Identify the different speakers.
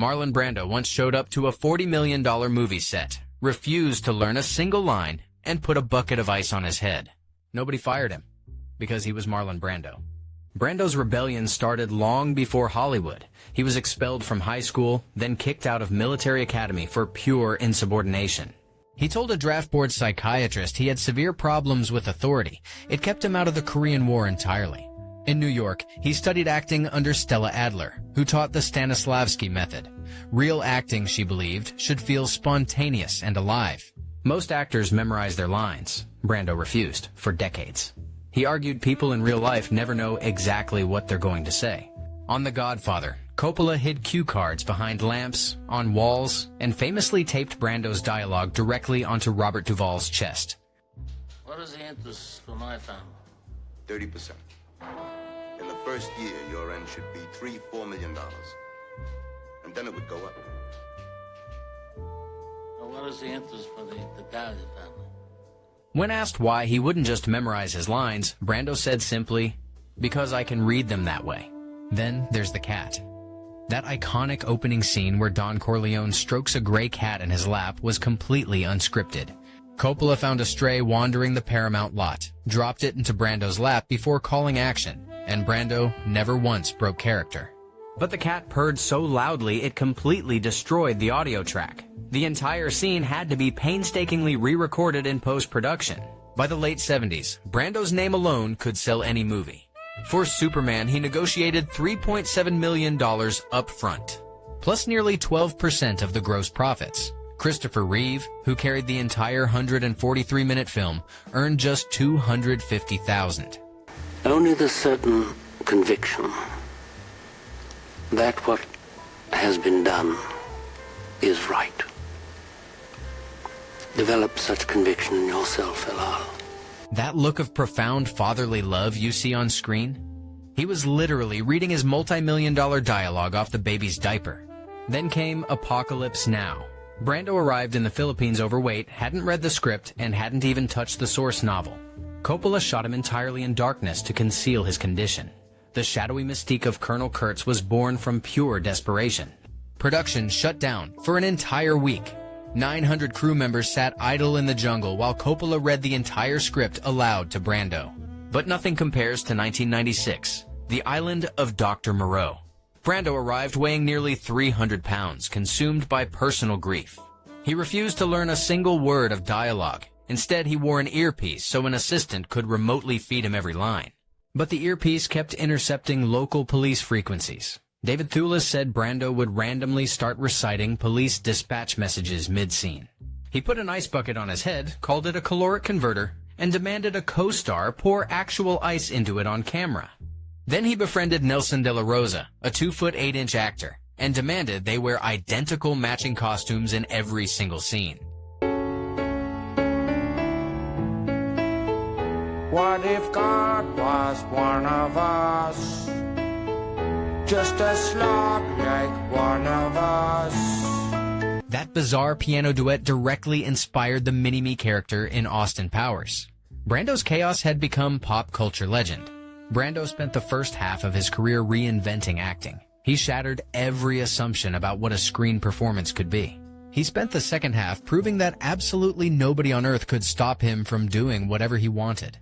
Speaker 1: Marlon Brando once showed up to a $40 million movie set, refused to learn a single line, and put a bucket of ice on his head. Nobody fired him, because he was Marlon Brando. Brando's rebellion started long before Hollywood. He was expelled from high school, then kicked out of military academy for pure insubordination. He told a draft board psychiatrist he had severe problems with authority. It kept him out of the Korean War entirely. In New York, he studied acting under Stella Adler, who taught the Stanislavski method. Real acting, she believed, should feel spontaneous and alive. Most actors memorize their lines. Brando refused for decades. He argued people in real life never know exactly what they're going to say. On The Godfather, Coppola hid cue cards behind lamps, on walls, and famously taped Brando's dialogue directly onto Robert Duvall's chest.
Speaker 2: What is the interest for my family?
Speaker 3: 30%. In the first year, your end should be $3-4 million. And then it would go up.
Speaker 2: Now, what is the interest for the Italian family?
Speaker 1: When asked why he wouldn't just memorize his lines, Brando said simply, "Because I can read them that way." Then there's the cat. That iconic opening scene where Don Corleone strokes a gray cat in his lap was completely unscripted. Coppola found a stray wandering the Paramount lot, dropped it into Brando's lap before calling action, and Brando never once broke character. But the cat purred so loudly it completely destroyed the audio track. The entire scene had to be painstakingly re-recorded in post-production. By the late 70s, Brando's name alone could sell any movie. For Superman, he negotiated $3.7 million up front, plus nearly 12% of the gross profits. Christopher Reeve, who carried the entire 143-minute film, earned just $250,000.
Speaker 2: Only the certain conviction that what has been done is right. Develop such conviction in yourself, Elal.
Speaker 1: That look of profound fatherly love you see on screen? He was literally reading his multi-million-dollar dialogue off the baby's diaper. Then came Apocalypse Now. Brando arrived in the Philippines overweight, hadn't read the script, and hadn't even touched the source novel. Coppola shot him entirely in darkness to conceal his condition. The shadowy mystique of Colonel Kurtz was born from pure desperation. Production shut down for an entire week. 900 crew members sat idle in the jungle while Coppola read the entire script aloud to Brando. But nothing compares to 1996, The Island of Dr. Moreau. Brando arrived weighing nearly 300 pounds, consumed by personal grief. He refused to learn a single word of dialogue. Instead, he wore an earpiece so an assistant could remotely feed him every line. But the earpiece kept intercepting local police frequencies. David Thewlis said Brando would randomly start reciting police dispatch messages mid-scene. He put an ice bucket on his head, called it a caloric converter, and demanded a co-star pour actual ice into it on camera. Then he befriended Nelson de la Rosa, a 2'8" actor, and demanded they wear identical matching costumes in every single scene.
Speaker 4: What if God was one of us? Just a slug like one of us.
Speaker 1: That bizarre piano duet directly inspired the Mini-Me character in Austin Powers. Brando's chaos had become pop culture legend. Brando spent the first half of his career reinventing acting. He shattered every assumption about what a screen performance could be. He spent the second half proving that absolutely nobody on earth could stop him from doing whatever he wanted.